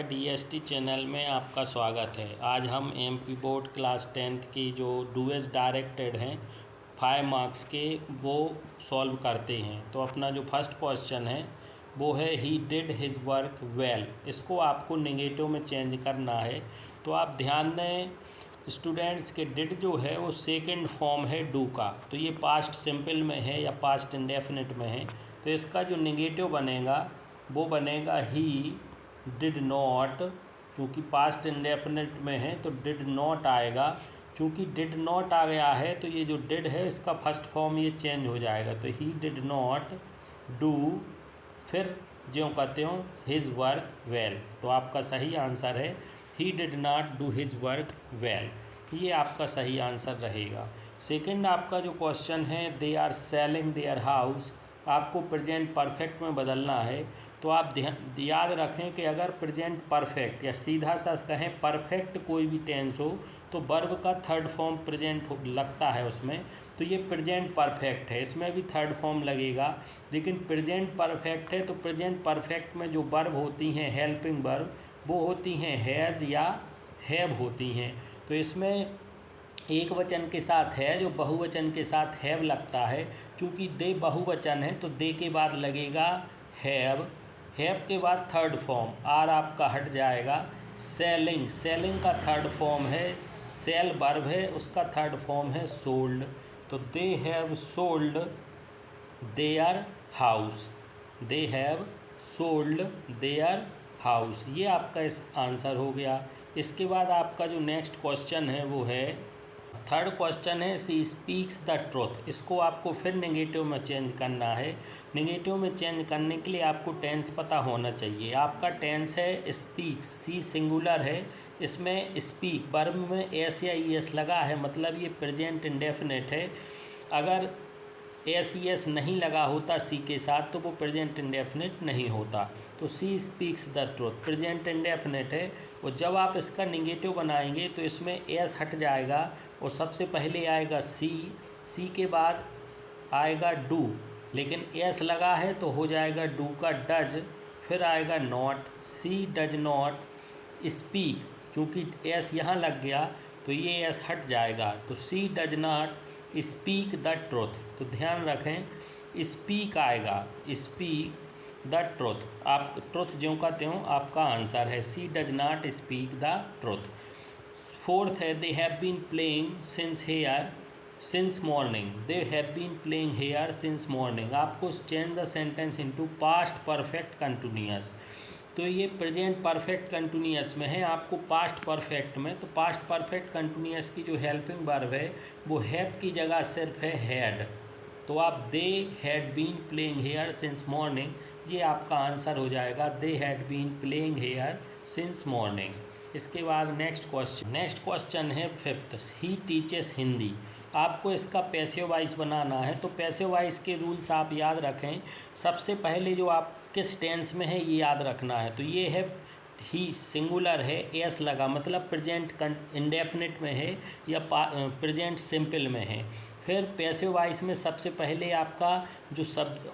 DST channel में आपका स्वागत है। आज हम एमपी बोर्ड क्लास 10th की जो डूएस डायरेक्टेड हैं 5 मार्क्स के वो सॉल्व करते हैं। तो अपना जो फर्स्ट क्वेश्चन है वो है he did his work well. इसको आपको नेगेटिव में चेंज करना है। तो आप ध्यान दें, स्टूडेंट्स के डिड जो है वो सेकंड फॉर्म है डू का, तो ये पास्ट सिंपल में है या पास्ट इंडेफिनिट में है। तो इसका जो नेगेटिव बनेगा वो बनेगा ही डिड नॉट। चूँकि पास्ट इंडेफिनिट में है तो डिड नॉट आएगा। चूँकि डिड नॉट आ गया है तो ये जो डिड है इसका फर्स्ट फॉर्म ये चेंज हो जाएगा। तो ही डिड नॉट डू, फिर जो कहते हो हिज वर्क वेल। तो आपका सही आंसर है he did not do his work well. ये आपका सही आंसर रहेगा। सेकंड आपका जो क्वेश्चन है they are selling their house, आपको प्रेजेंट परफेक्ट में बदलना है। तो आप याद रखें कि अगर प्रेजेंट परफेक्ट या सीधा सा कहें परफेक्ट कोई भी टेंस हो तो वर्ब का थर्ड फॉर्म प्रेजेंट लगता है उसमें। तो ये प्रेजेंट परफेक्ट है, इसमें भी थर्ड फॉर्म लगेगा। लेकिन प्रेजेंट परफेक्ट है तो प्रेजेंट परफेक्ट में जो वर्ब होती हैं हेल्पिंग वर्ब वो होती हैं हैज़ या हैव होती हैं। तो इसमें एक वचन के साथ है जो बहुवचन के साथ हैव लगता है। चूँकि दे बहुवचन है तो दे के बाद लगेगा हैव, हैव के बाद थर्ड फॉर्म आर आपका हट जाएगा। सेलिंग, सेलिंग का थर्ड फॉर्म है सेल वर्ब है, उसका थर्ड फॉर्म है सोल्ड। तो they have sold their house, they have sold their house. ये आपका इस आंसर हो गया। इसके बाद आपका जो नेक्स्ट क्वेश्चन है वो है थर्ड क्वेश्चन है सी स्पीक्स द ट्रुथ। इसको आपको फिर नेगेटिव में चेंज करना है। नेगेटिव में चेंज करने के लिए आपको टेंस पता होना चाहिए। आपका टेंस है स्पीक्स, सी सिंगुलर है, इसमें स्पीक वर्ब में एस या ई एस लगा है, मतलब ये प्रेजेंट इंडेफिनिट है। अगर एस ई एस नहीं लगा होता सी के साथ तो वो प्रेजेंट इंडेफिनिट नहीं होता। तो she speaks the truth present indefinite है। और जब आप इसका नेगेटिव बनाएंगे तो इसमें एस हट जाएगा और सबसे पहले आएगा सी, सी के बाद आएगा डू, लेकिन एस लगा है तो हो जाएगा डू का डज, फिर आएगा not, she does not speak. चूँकि एस यहाँ लग गया तो ये एस हट जाएगा। तो she does not speak the truth. तो ध्यान रखें स्पीक आएगा, स्पीक द ट्रुथ। आप ट्रुथ जो कहते हो आपका आंसर है she does not speak the truth. Fourth है they have been playing since here since morning, they have been playing here since morning. आपको change the sentence into past perfect continuous. तो ये present perfect continuous में है, आपको past perfect में। तो past perfect continuous की जो हेल्पिंग वर्ब है वो हैव की जगह सिर्फ है हैड। तो आप they had been playing here since morning, ये आपका आंसर हो जाएगा they had been playing here since morning. इसके बाद नेक्स्ट क्वेश्चन है फिफ्थ ही टीचेस हिंदी। आपको इसका पैसिव वॉइस बनाना है। तो पैसिव वॉइस के रूल्स आप याद रखें। सबसे पहले जो आप किस टेंस में है ये याद रखना है। तो ये है ही सिंगुलर है, एस लगा, मतलब प्रेजेंट इंडेफिनिट में है या प्रेजेंट सिंपल में है। फिर पैसिव वॉइस में सबसे पहले आपका जो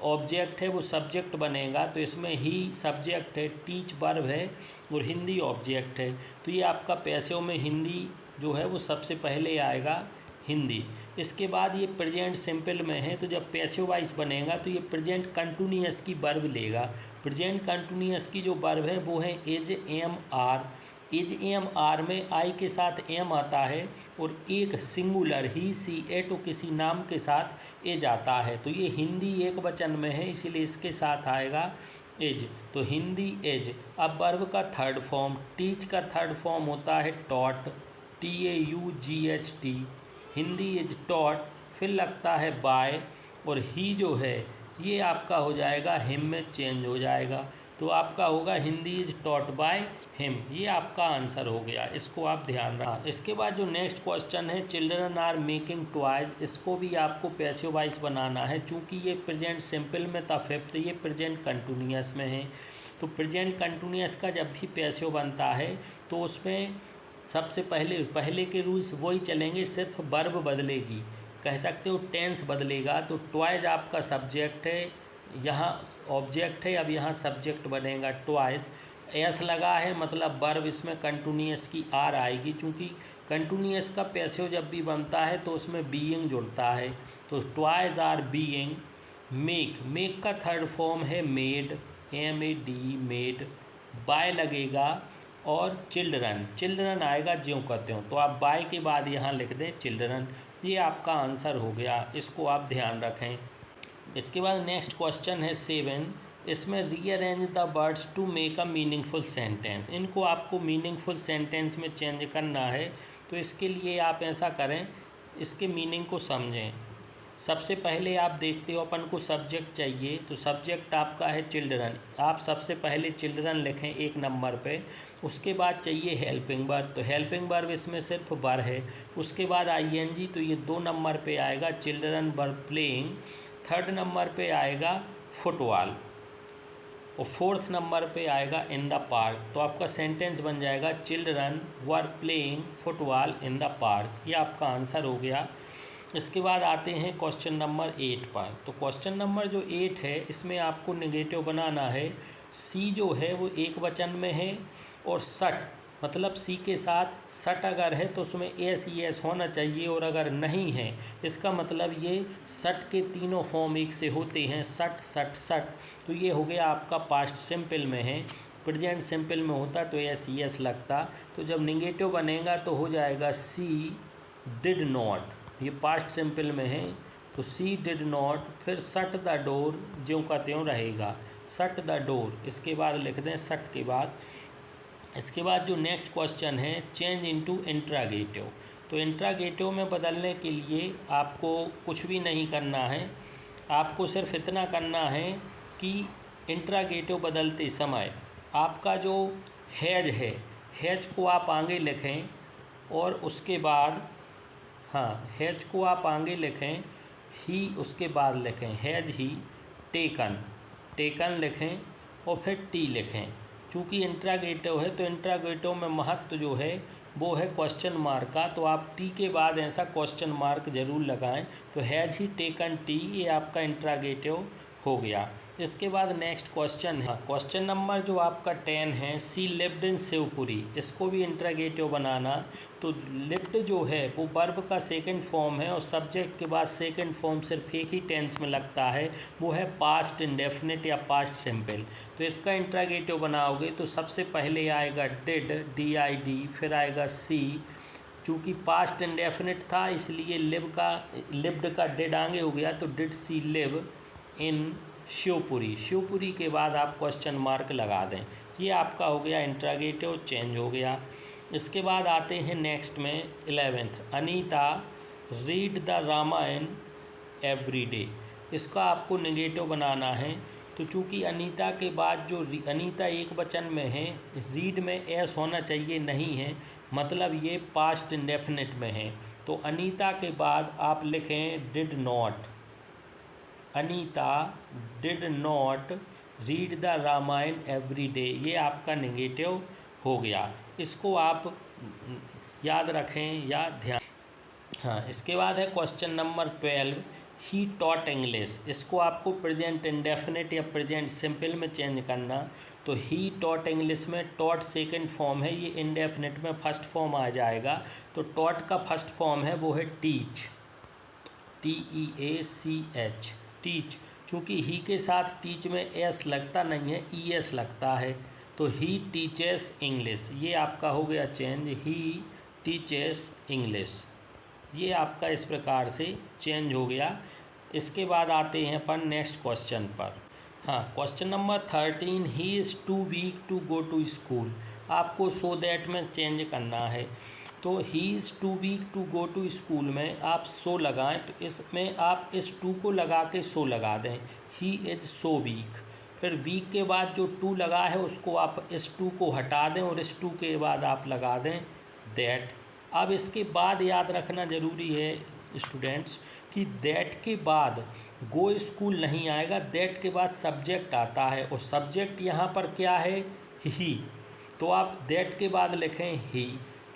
ऑब्जेक्ट है वो सब्जेक्ट बनेगा। तो इसमें ही सब्जेक्ट है, टीच वर्ब है और हिंदी ऑब्जेक्ट है। तो ये आपका पैसिव में हिंदी जो है वो सबसे पहले आएगा, हिंदी। इसके बाद ये प्रेजेंट सिंपल में है तो जब पैसिव वॉइस बनेगा तो ये प्रेजेंट कंटिन्यूअस की वर्ब लेगा। प्रेजेंट कंटिन्यूअस की जो वर्ब है वो है is am are. Is am are में आई के साथ एम आता है और एक सिंगुलर ही सी ए तो किसी नाम के साथ एज आता है। तो ये हिंदी एक वचन में है इसीलिए इसके साथ आएगा एज। तो हिंदी एज। अब वर्ब का थर्ड फॉर्म टीच का थर्ड फॉर्म होता है taught, TAUGHT। Hindi is taught, फिर लगता है बाय और ही जो है ये आपका हो जाएगा हिम में चेंज हो जाएगा। तो आपका होगा Hindi is taught by him. ये आपका आंसर हो गया, इसको आप ध्यान रखना। इसके बाद जो नेक्स्ट क्वेश्चन है चिल्ड्रन आर मेकिंग टॉयज। इसको भी आपको पैसिव वॉइस बनाना है। चूँकि ये प्रेजेंट सिंपल में था फिफ्थ, ये प्रेजेंट कंटिन्यूअस में है। तो प्रेजेंट कंटिन्यूअस का जब भी पैसिव बनता है तो उसमें सबसे पहले के रूल्स वही चलेंगे, सिर्फ वर्ब बदलेगी, कह सकते हो टेंस बदलेगा। तो टॉयज आपका सब्जेक्ट है, यहाँ ऑब्जेक्ट है, अब यहाँ सब्जेक्ट बनेगा टॉयज। एस लगा है मतलब वर्ब इसमें कंटिन्यूअस की आर आएगी, क्योंकि कंटिन्यूअस का पैसिव जब भी बनता है तो उसमें बीइंग जुड़ता है। तो toys are being make, make का थर्ड फॉर्म है मेड, MAD मेड, बाय लगेगा और चिल्ड्रन, चिल्ड्रन आएगा ज्यों कहते हो, तो आप बाय के बाद यहाँ लिख दें चिल्ड्रन। ये आपका आंसर हो गया, इसको आप ध्यान रखें। इसके बाद नेक्स्ट क्वेश्चन है 7, इसमें rearrange the words to make a meaningful sentence. इनको आपको मीनिंगफुल सेंटेंस में चेंज करना है, तो इसके लिए आप ऐसा करें, इसके मीनिंग को समझें। सबसे पहले आप देखते हो अपन को सब्जेक्ट चाहिए, तो सब्जेक्ट आपका है चिल्ड्रन, आप सबसे पहले चिल्ड्रन लिखें 1 नंबर पे। उसके बाद चाहिए हेल्पिंग वर्ब, तो हेल्पिंग वर्ब इसमें सिर्फ वर है। उसके बाद ING, तो ये 2 नंबर पे आएगा, children were playing. 3rd number पे आएगा फुटबॉल, और 4th नंबर पे आएगा इन द पार्क। तो आपका सेंटेंस बन जाएगा children were playing football in the park. ये आपका आंसर हो गया। इसके बाद आते हैं क्वेश्चन नंबर 8 पर। तो क्वेश्चन नंबर जो 8 है, इसमें आपको नेगेटिव बनाना है। सी जो है वो एक वचन में है, और सट मतलब सी के साथ सट अगर है तो उसमें एस होना चाहिए, और अगर नहीं है इसका मतलब ये सट के तीनों फॉर्म एक से होते हैं, सट सट सट। तो ये हो गया आपका पास्ट सिंपल में है, प्रेजेंट सिंपल में होता तो एस लगता। तो जब निगेटिव बनेगा तो हो जाएगा सी डिड नॉट, ये पास्ट सिंपल में है तो सी डिड नॉट, फिर सट द डोर ज्यों का त्यों रहेगा, सट द डोर। इसके बाद लिख दें सट के बाद। इसके बाद जो नेक्स्ट क्वेश्चन है चेंज इनटू इंट्रागेटिव। तो इंट्रागेटिव में बदलने के लिए आपको कुछ भी नहीं करना है, आपको सिर्फ इतना करना है कि इंट्रागेटिव बदलते समय आपका जो हैज है, हैज को आप आगे लिखें, और उसके बाद हैज को आप आगे लिखें, ही उसके बाद लिखें, हैज ही टेकन, टेकन लिखें, और फिर टी लिखें। चूँकि इंट्रागेटिव है तो इंट्रागेटिव में महत्व जो है वो है क्वेश्चन मार्क का, तो आप टी के बाद ऐसा क्वेश्चन मार्क ज़रूर लगाएं। तो हैज ही टेकन टी, ये आपका इंट्रागेटिव हो गया। इसके बाद नेक्स्ट क्वेश्चन है, क्वेश्चन नंबर जो आपका 10 है, सी लिव्ड इन शिवपुरी। इसको भी इंट्रागेटिव बनाना। तो लिव्ड जो है वो वर्ब का सेकंड फॉर्म है, और सब्जेक्ट के बाद सेकंड फॉर्म सिर्फ एक ही टेंस में लगता है, वो है पास्ट इंडेफिनिट या पास्ट सिंपल। तो इसका इंट्रागेटिव बनाओगे तो सबसे पहले आएगा डिड, DID, फिर आएगा सी, चूँकि पास्ट इंडेफिनिट था इसलिए लिव्ड का डिड आगे हो गया, तो did C live in Shivpuri. Shivpuri के बाद आप क्वेश्चन मार्क लगा दें। ये आपका हो गया इंट्रागेटिव, चेंज हो गया। इसके बाद आते हैं नेक्स्ट में 11th, Anita read the Ramayana every day. इसका आपको नेगेटिव बनाना है। तो चूँकि अनीता के बाद जो अनीता एक वचन में है, रीड में एस होना चाहिए, नहीं है, मतलब ये पास्ट इंडेफिनिट में है। तो अनीता के बाद आप लिखें did not, Anita did not read the Ramayana every day. ये आपका नेगेटिव हो गया, इसको आप याद रखें या ध्यान। इसके बाद है question number 12, he taught English. इसको आपको प्रेजेंट इंडेफिनिट या प्रेजेंट सिंपल में चेंज करना। तो ही टॉट इंग्लिश में टॉट सेकंड फॉर्म है, ये इंडेफिनिट में फर्स्ट फॉर्म आ जाएगा। तो टॉट का फर्स्ट फॉर्म है वो है टीच, TEACH, टीच। चूँकि ही के साथ टीच में एस लगता नहीं है, ES लगता है, तो ही टीचेस इंग्लिश। ये आपका हो गया चेंज, ही टीचेस इंग्लिश। ये आपका इस प्रकार से चेंज हो गया। इसके बाद आते हैं अपन नेक्स्ट क्वेश्चन पर। Question number 13, he is too weak to go to school. आपको सो दैट में चेंज करना है। तो he is too weak to go to school में आप सो लगाएं, तो इसमें आप इस टू को लगा के सो लगा दें, ही इज़ सो वीक। फिर वीक के बाद जो टू लगा है उसको आप इस टू को हटा दें, और इस टू के बाद आप लगा दें दैट। अब इसके बाद याद रखना ज़रूरी है स्टूडेंट्स कि दैट के बाद गो स्कूल नहीं आएगा, दैट के बाद सब्जेक्ट आता है, और सब्जेक्ट यहाँ पर क्या है, ही। तो आप दैट के बाद लिखें ही।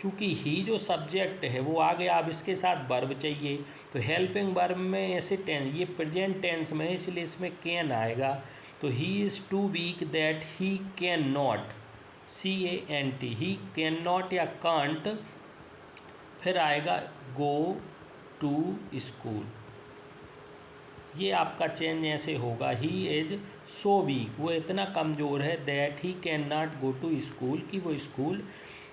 चूँकि ही जो सब्जेक्ट है वो आ गया, अब इसके साथ वर्ब चाहिए। तो हेल्पिंग वर्ब में ऐसे टेंस, ये प्रेजेंट टेंस में है इसलिए इसमें कैन आएगा। तो he is too weak that he can not, CANT, he can not या कांट, फिर आएगा गो टू स्कूल। ये आपका चेंज ऐसे होगा, ही इज़ सो वीक, वो इतना कमज़ोर है, that he can not go to school, कि वो स्कूल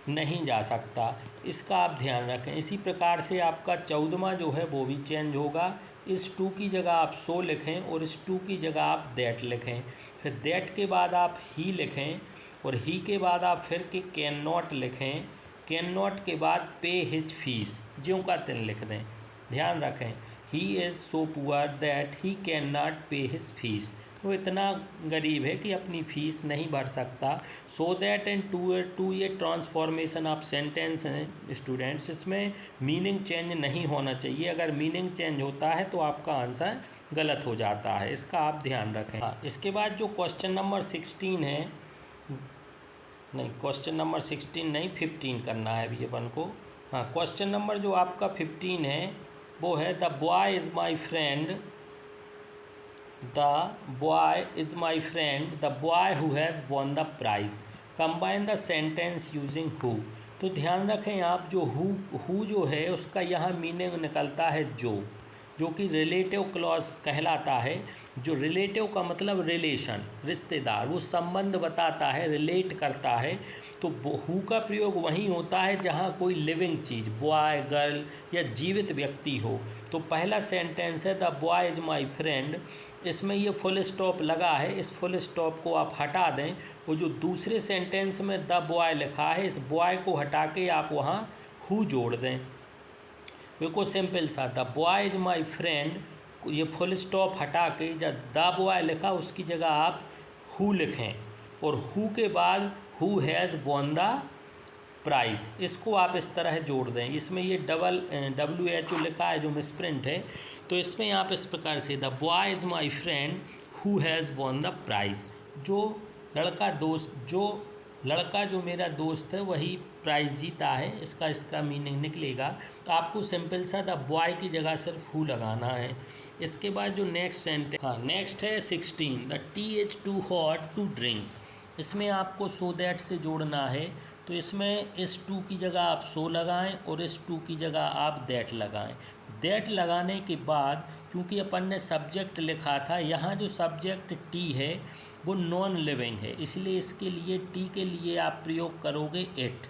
नहीं जा सकता। इसका आप ध्यान रखें। इसी प्रकार से आपका 14वां जो है वो भी चेंज होगा। इस टू की जगह आप सो लिखें और इस टू की जगह आप दैट लिखें। फिर दैट के बाद आप ही लिखें और ही के बाद आप फिर के कैन नॉट लिखें। कैन नॉट के बाद पे हिज फीस, ज्यों का त्यों लिख दें। ध्यान रखें, ही is so poor that he can not पे हिज फीस, वो इतना गरीब है कि अपनी फ़ीस नहीं भर सकता। सो दैट एंड टू ये ट्रांसफॉर्मेशन ऑफ सेंटेंस हैं स्टूडेंट्स, इसमें मीनिंग चेंज नहीं होना चाहिए। अगर मीनिंग चेंज होता है तो आपका आंसर गलत हो जाता है, इसका आप ध्यान रखें। इसके बाद जो क्वेश्चन नंबर 16 है, नहीं क्वेश्चन नंबर 16 नहीं 15 करना है अभी अपन को। हाँ, क्वेश्चन नंबर जो आपका 15 है वो है the boy is my friend, the boy is my friend, the boy who has won the prize, combine the sentence using who. तो ध्यान रखें आप, जो हु जो है उसका यहाँ मीनिंग निकलता है जो कि रिलेटिव क्लॉज कहलाता है। जो रिलेटिव का मतलब रिलेशन, रिश्तेदार, वो संबंध बताता है, रिलेट करता है। तो हु का प्रयोग वहीं होता है जहाँ कोई लिविंग चीज़, बॉय, गर्ल या जीवित व्यक्ति हो। तो पहला सेंटेंस है the boy is my friend, इसमें ये फुल स्टॉप लगा है, इस फुल स्टॉप को आप हटा दें। वो जो दूसरे सेंटेंस में द बॉय लिखा है, इस बॉय को हटा के आप वहाँ हु जोड़ दें। बिल्कुल सिंपल सा, the boy is my friend, ये फुल स्टॉप हटा के जब द बॉय लिखा उसकी जगह आप हु लिखें और हु के बाद who has won the price, इसको आप इस तरह जोड़ दें। इसमें ये WHO लिखा है जो मिसप्रिंट है, तो इसमें आप इस प्रकार से the boy is my friend who has won the prize, जो लड़का जो मेरा दोस्त है वही प्राइज़ जीता है, इसका मीनिंग निकलेगा। तो आपको सिंपल सा द बॉय की जगह सिर्फ हु लगाना है। इसके बाद जो नेक्स्ट सेंटेंस, हाँ नेक्स्ट है 16, the tea is too hot to drink, इसमें आपको सो दैट से जोड़ना है। तो इसमें इस टू की जगह आप सो लगाएं और इस टू की जगह आप दैट लगाएं। दैट लगाने के बाद क्योंकि अपन ने सब्जेक्ट लिखा था, यहाँ जो सब्जेक्ट टी है वो नॉन लिविंग है, इसलिए इसके लिए टी के लिए आप प्रयोग करोगे इट।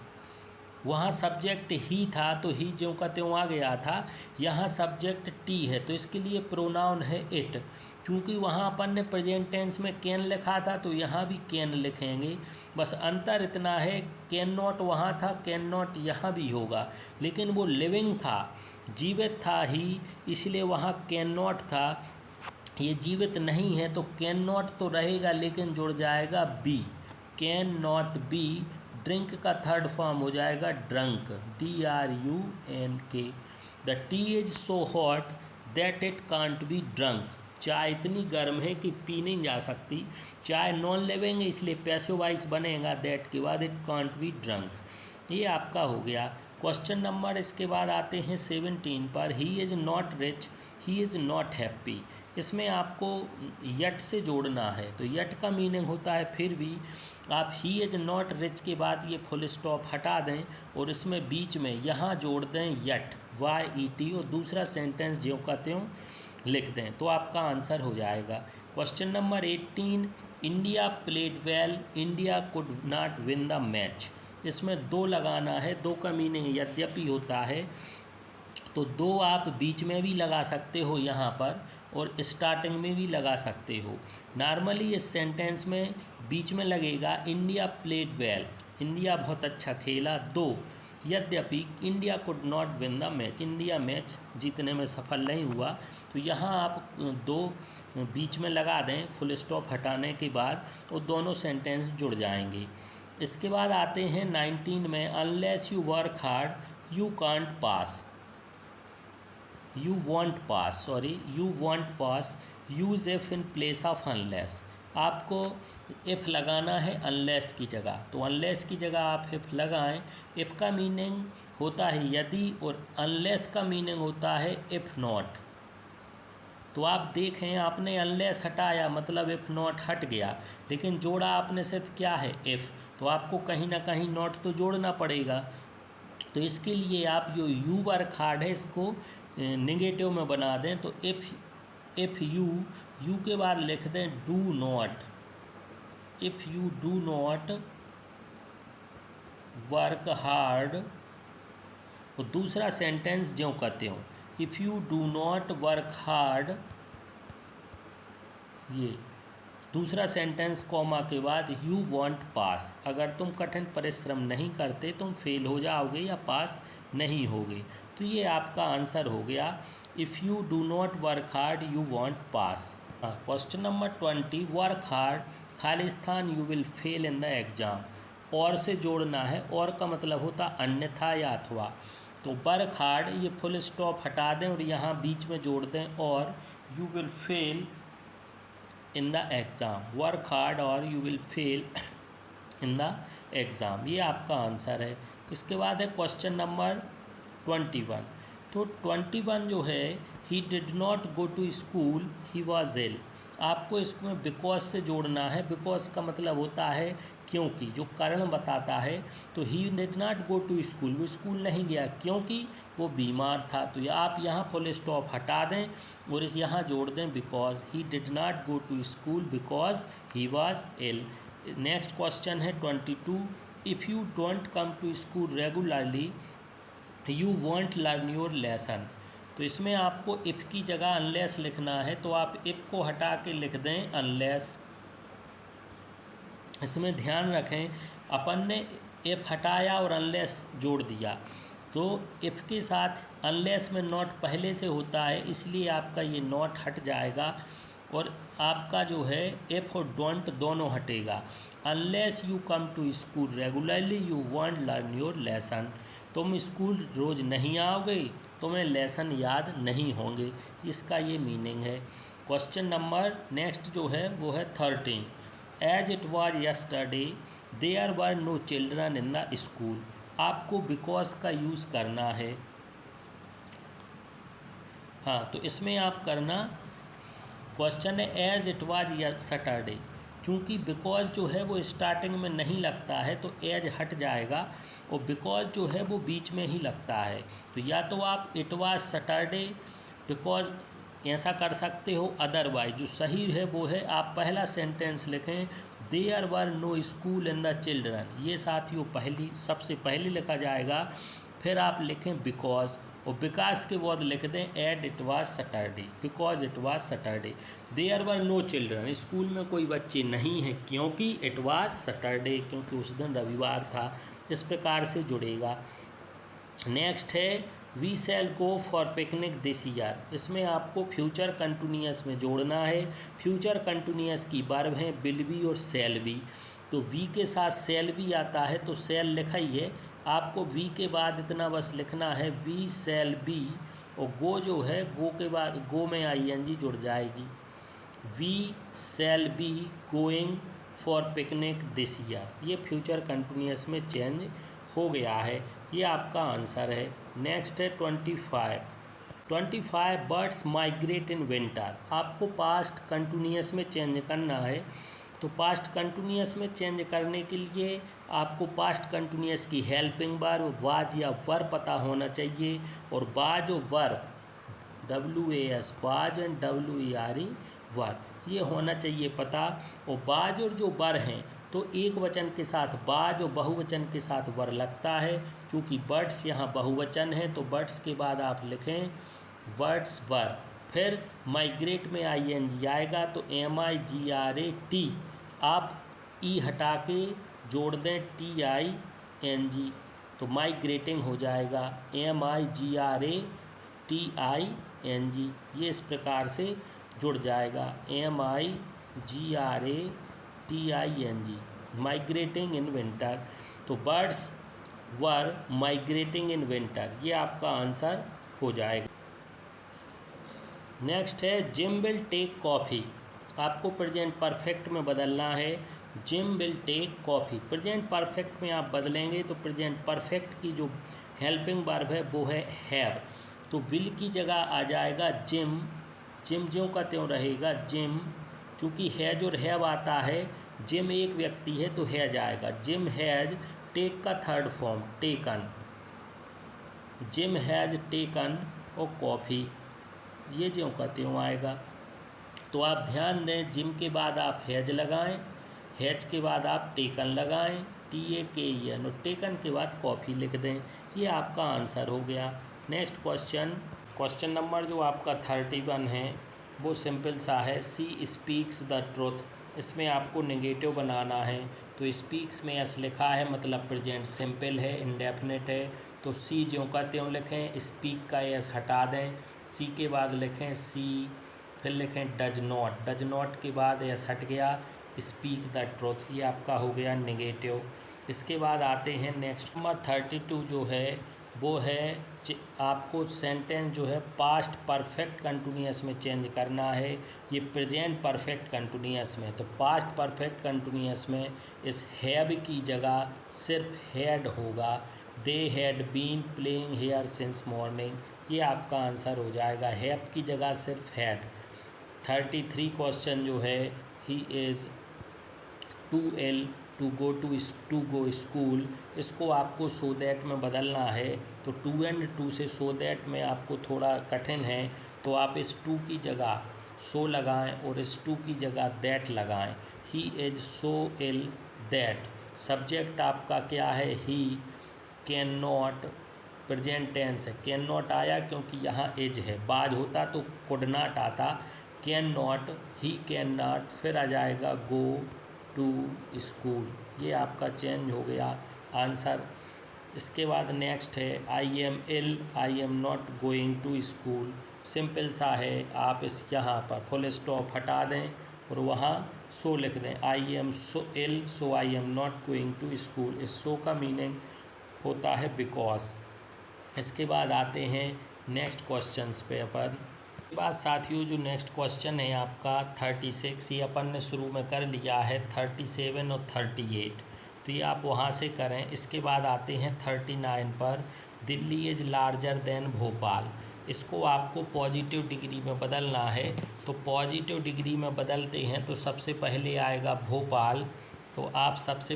वहाँ सब्जेक्ट ही था तो ही ज्यों का त्यों आ गया था, यहाँ सब्जेक्ट टी है तो इसके लिए प्रोनाउन है इट। क्योंकि वहाँ अपन ने प्रेजेंट टेंस में कैन लिखा था तो यहाँ भी कैन लिखेंगे, बस अंतर इतना है कैन नॉट वहाँ था, कैन नॉट यहाँ भी होगा, लेकिन वो लिविंग था, जीवित था ही, इसलिए वहाँ कैन नॉट था। ये जीवित नहीं है तो कैन नॉट तो रहेगा लेकिन जुड़ जाएगा be, can not be. Drink का थर्ड फॉर्म हो जाएगा drunk, DRUNK। The tea is so hot that it can't be drunk, चाय इतनी गर्म है कि पी नहीं जा सकती। चाय नॉन लिविंग है इसलिए पैसिव वॉइस बनेगा दैट के बाद, इट कांट बी ड्रंक। ये आपका हो गया क्वेश्चन नंबर। इसके बाद आते हैं 17 पर, he is not rich, he is not happy. इसमें आपको यट से जोड़ना है, तो यट का मीनिंग होता है फिर भी। आप ही इज़ नॉट रिच के बाद ये फुल स्टॉप हटा दें और इसमें बीच में यहाँ जोड़ दें यट, YET, और दूसरा सेंटेंस ज्यों का त्यों लिख दें, तो आपका आंसर हो जाएगा। Question number 18, India played well, India could not win the match. इसमें दो लगाना है, दो का मीनिंग यद्यपि होता है, तो दो आप बीच में भी लगा सकते हो यहाँ पर और स्टार्टिंग में भी लगा सकते हो। नॉर्मली इस सेंटेंस में बीच में लगेगा इंडिया प्लेड वेल, इंडिया बहुत अच्छा खेला, दो यद्यपि India could not win the match, India match जीतने में सफल नहीं हुआ। तो यहाँ आप दो बीच में लगा दें फुल स्टॉप हटाने के बाद, और दोनों सेंटेंस जुड़ जाएंगे। इसके बाद आते हैं 19 में, unless you work hard you can't pass, you want pass, you want pass, use if in place of unless. आपको इफ़ लगाना है अनलेस की जगह, तो अनलेस की जगह आप इफ़ लगाएं। इफ़ का मीनिंग होता है यदि और अनलेस का मीनिंग होता है इफ़ नॉट। तो आप देखें, आपने अनलेस हटाया मतलब इफ़ नॉट हट गया, लेकिन जोड़ा आपने सिर्फ क्या है इफ़। तो आपको कहीं ना कहीं नॉट तो जोड़ना पड़ेगा। तो इसके लिए आप जो यू वर्क हार्ड है इसको नेगेटिव में बना दें। तो इफ़ यू के बाद लिख दें do not, if you do not work hard. और दूसरा सेंटेंस ज्यों कहते हो, if you do not work hard, ये दूसरा सेंटेंस कॉमा के बाद यू वॉन्ट पास। अगर तुम कठिन परिश्रम नहीं करते तुम फेल हो जाओगे या पास नहीं होगे। तो ये आपका आंसर हो गया, if you do not work hard you want pass. Question number 20, work hard खाली स्थान you will fail in the exam. और से जोड़ना है, और का मतलब होता अन्यथा या अथवा। तो वर्क हार्ड ये फुल स्टॉप हटा दें और यहाँ बीच में जोड़ दें और you will fail in the exam, work hard और you will fail in the exam. ये आपका आंसर है। इसके बाद है क्वेश्चन नंबर 21। तो 21 जो है, he did not go to school he was ill. आपको इसमें बिकॉज से जोड़ना है। बिकॉज का मतलब होता है क्योंकि, जो कारण बताता है। तो he did not go to school, वो स्कूल नहीं गया क्योंकि वो बीमार था। तो आप यहाँ फुल स्टॉप हटा दें और इस यहाँ जोड़ दें because, he did not go to school because he was ill. Next question है 22, if you don't come to school regularly you won't learn your lesson. तो इसमें आपको इफ़ की जगह अनलेस लिखना है। तो आप इफ़ को हटा के लिख दें अनलेस। इसमें ध्यान रखें, अपन ने इफ़ हटाया और अनलेस जोड़ दिया। तो इफ़ के साथ अनलेस में नॉट पहले से होता है, इसलिए आपका ये नॉट हट जाएगा और आपका जो है इफ़ और डोंट दोनों हटेगा। Unless you come to school regularly you won't learn your lesson. तुम स्कूल रोज़ नहीं आओगे, तुम्हें लेसन याद नहीं होंगे। इसका ये मीनिंग है। क्वेश्चन नंबर नेक्स्ट जो है वो है 13, as it was yesterday there were no children in the school. आपको बिकॉज का यूज़ करना है। हाँ, तो इसमें आप करना, क्वेश्चन है एज इट वॉज यस्टरडे। चूँकि बिकॉज जो है वो स्टार्टिंग में नहीं लगता है तो एज हट जाएगा और बिकॉज जो है वो बीच में ही लगता है। तो या तो आप इट वॉज सैटरडे बिकॉज ऐसा कर सकते हो, अदरवाइज जो सही है वो है आप पहला सेंटेंस लिखें there were no school in the children. ये साथियों सबसे पहले लिखा जाएगा। फिर आप लिखें बिकॉज और बिकॉज के बाद लिख दें at it was Saturday, because it was Saturday. There were no children, school में कोई बच्चे नहीं हैं क्योंकि इट वाज सैटरडे, क्योंकि उस दिन रविवार था। इस प्रकार से जुड़ेगा। नेक्स्ट है we shall go for picnic this year. इसमें आपको फ्यूचर कंटिन्यूअस में जोड़ना है। फ्यूचर कंटिन्यूअस की वर्ब हैं विल बी और शैल बी। तो वी के साथ शैल बी आता है तो शैल लिखा ही है। आपको वी के बाद इतना बस लिखना है वी शैल बी, और गो जो है गो के बाद गो में आईएनजी जुड़ जाएगी। We shall be going for picnic this year. ये फ्यूचर कंटिन्यूअस में चेंज हो गया है। ये आपका आंसर है। नेक्स्ट है 25 बर्ड्स माइग्रेट इन विंटर। आपको पास्ट कंटिन्यूअस में चेंज करना है। तो पास्ट कंटिन्यूअस में चेंज करने के लिए आपको पास्ट कंटिन्यूअस की हेल्पिंग वर्ब वाज या वर पता होना चाहिए। और वाज और वर WAS वाज एंड WERE वर, ये होना चाहिए पता। और बाज और जो वर हैं तो एक वचन के साथ बाज और बहुवचन के साथ वर लगता है। क्योंकि बर्ड्स यहाँ बहुवचन है तो बर्ड्स के बाद आप लिखें वर्ड्स वर। फिर माइग्रेट में ING आएगा तो MIGRAT, आप ई हटा के जोड़ दें TING तो माइग्रेटिंग हो जाएगा MIGRATING। ये इस प्रकार से जुड़ जाएगा MIGRATING, माइग्रेटिंग इन विंटर। तो birds were migrating in winter, ये आपका आंसर हो जाएगा। नेक्स्ट है जिम विल टेक कॉफ़ी। आपको प्रेजेंट परफेक्ट में बदलना है। Jim will take coffee present perfect में आप बदलेंगे तो प्रेजेंट परफेक्ट की जो हेल्पिंग वर्ब है वो है हैव। तो विल की जगह आ जाएगा जिम, जिम ज्यों का त्यों रहेगा जिम। चूँकि हैज और हैव आता है जिम एक व्यक्ति है तो हैज आएगा। जिम हैज टेक का third form taken, gym has taken और कॉफ़ी, ये ज्यों का त्यों आएगा। तो आप ध्यान दें, जिम के बाद आप हैज लगाएं, हैज के बाद आप टेकन लगाएं, TAKEN, और टेकन के बाद कॉफ़ी लिख दें। ये आपका आंसर हो गया। नेक्स्ट क्वेश्चन नंबर जो आपका 31 है वो सिंपल सा है, सी स्पीक्स द ट्रुथ। इसमें आपको नेगेटिव बनाना है। तो स्पीक्स में एस लिखा है, मतलब प्रेजेंट सिंपल है, इंडेफिनिट है। तो सी ज्यों का त्यों लिखें, स्पीक का एस हटा दें, सी के बाद लिखें सी, फिर लिखें डज नॉट के बाद एस हट गया, स्पीक द ट्रुथ, ये आपका हो गया नेगेटिव। इसके बाद आते हैं नेक्स्ट नंबर 32 जो है वो है आपको सेंटेंस जो है पास्ट परफेक्ट कंटिन्यूअस में चेंज करना है, ये प्रेजेंट परफेक्ट कंटिन्यूअस में। तो पास्ट परफेक्ट कंटिन्यूअस में इस हैव की जगह सिर्फ हैड होगा, they had been playing here since morning, ये आपका आंसर हो जाएगा। हैव की जगह सिर्फ हैड। 33 क्वेश्चन जो है, he is to go school, इसको आपको सो दैट में बदलना है। तो टू एंड टू से सो दैट में आपको थोड़ा कठिन है, तो आप इस टू की जगह सो लगाएं और इस टू की जगह दैट लगाएं। He is so ill that, subject आपका क्या है, he, can not, present tense है, कैन नॉट आया क्योंकि यहाँ एज है, बाज होता तो कुड नॉट आता, can not, he can not, फिर आ जाएगा गो टू स्कूल, ये आपका चेंज हो गया आंसर। इसके बाद नेक्स्ट है, I am ill, I am not going to school, simple सा है, आप इस यहाँ पर फुल स्टॉप हटा दें और वहाँ सो लिख दें, I am so ill so I am not going to school, इस सो का मीनिंग होता है बिकॉज। इसके बाद आते हैं नेक्स्ट क्वेश्चंस पे अपन। इसके बाद साथियों जो नेक्स्ट क्वेश्चन है आपका 36, ये अपन ने शुरू में कर लिया है 37 और 38, तो ये आप वहाँ से करें। इसके बाद आते हैं 39 पर, Delhi is larger than Bhopal, इसको आपको पॉजिटिव डिग्री में बदलना है। तो पॉजिटिव डिग्री में बदलते हैं तो सबसे पहले आएगा भोपाल, तो आप सबसे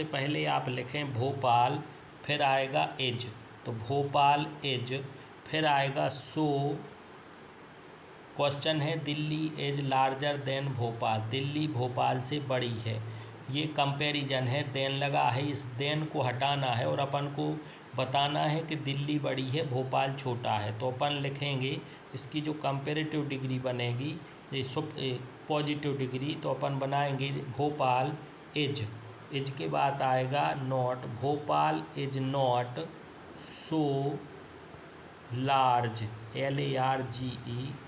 पहले आप लिखें भोपाल, फिर आएगा इज, तो भोपाल इज, फिर आएगा सो, क्वेश्चन है Delhi is larger than Bhopal, Delhi Bhopal से बड़ी है, ये कंपैरिजन है, देन लगा है, इस देन को हटाना है और अपन को बताना है कि दिल्ली बड़ी है भोपाल छोटा है। तो अपन लिखेंगे इसकी जो कंपैरेटिव डिग्री बनेगी, ये पॉजिटिव डिग्री, तो अपन बनाएंगे भोपाल इज, इज के बाद आएगा not, Bhopal is not so large, LARGE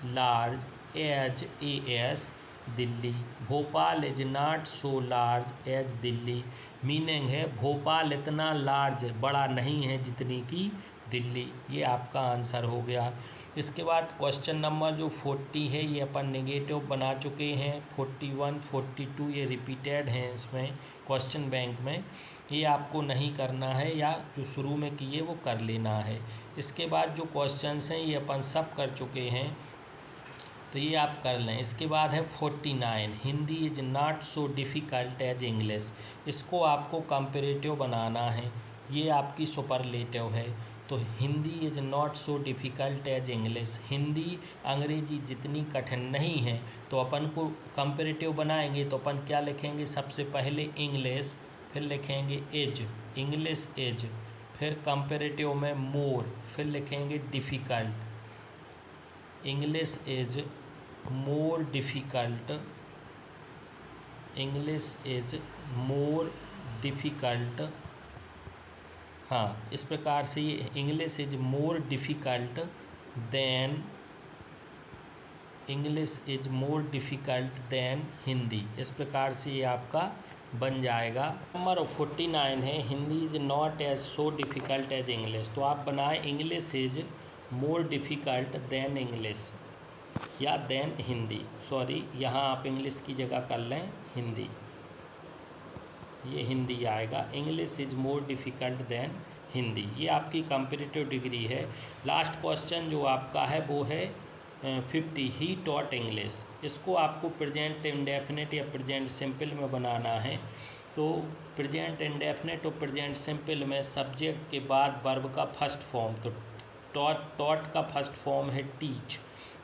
large, as AS Delhi, Bhopal is not so large as Delhi, meaning है भोपाल इतना लार्ज बड़ा नहीं है जितनी कि दिल्ली, ये आपका आंसर हो गया। इसके बाद क्वेश्चन नंबर जो 40 है ये अपन नेगेटिव बना चुके हैं, 41 42 ये रिपीटेड हैं इसमें क्वेश्चन बैंक में, ये आपको नहीं करना है या जो शुरू में किए वो कर लेना है। इसके बाद जो क्वेश्चंस हैं ये अपन सब कर चुके हैं, तो ये आप कर लें। इसके बाद है 49, Hindi is not so difficult as English, इसको आपको कंपेरेटिव बनाना है, ये आपकी सुपरलेटिव है। तो Hindi is not so difficult as English, Hindi अंग्रेजी जितनी कठिन नहीं है, तो अपन को कंपेरेटिव बनाएंगे तो अपन क्या लिखेंगे, सबसे पहले इंग्लिश, फिर लिखेंगे इज, इंग्लिश इज, फिर कंपेरेटिव में मोर, फिर लिखेंगे difficult, English is more difficult, English is more difficult, हाँ इस प्रकार से ये English is more difficult than, English is more difficult than Hindi, इस प्रकार से ये आपका बन जाएगा। नंबर 49 है, Hindi is not as so difficult as English, तो आप बनाएं English is more difficult than English या देन हिंदी, सॉरी यहाँ आप इंग्लिश की जगह कर लें हिंदी, ये हिंदी आएगा, English is more difficult than Hindi, ये आपकी कंपेरेटिव डिग्री है। लास्ट क्वेश्चन जो आपका है वो है 50 ही टॉट इंग्लिश। इसको आपको प्रेजेंट इंडेफिनिट या प्रेजेंट सिंपल में बनाना है। तो प्रेजेंट इंडेफिनिट और प्रेजेंट सिंपल में सब्जेक्ट के बाद वर्ब का फर्स्ट फॉर्म, तो टॉट का फर्स्ट फॉर्म है टीच,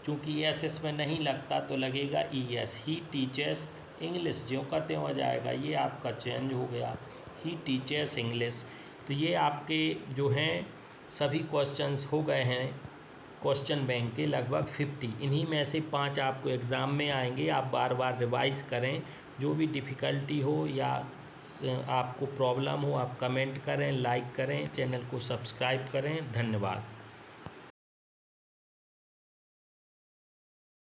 चूँकि एस इसमें नहीं लगता तो लगेगा ES। ही टीचर्स इंग्लिश, ज्यों का त्यों हो जाएगा, ये आपका चेंज हो गया, ही टीचर्स इंग्लिश। तो ये आपके जो हैं सभी क्वेश्चंस हो गए हैं क्वेश्चन बैंक के लगभग 50। इन्हीं में से 5 आपको एग्ज़ाम में आएंगे। आप बार बार रिवाइज़ करें, जो भी डिफ़िकल्टी हो या आपको प्रॉब्लम हो आप कमेंट करें, लाइक करें, चैनल को सब्सक्राइब करें। धन्यवाद।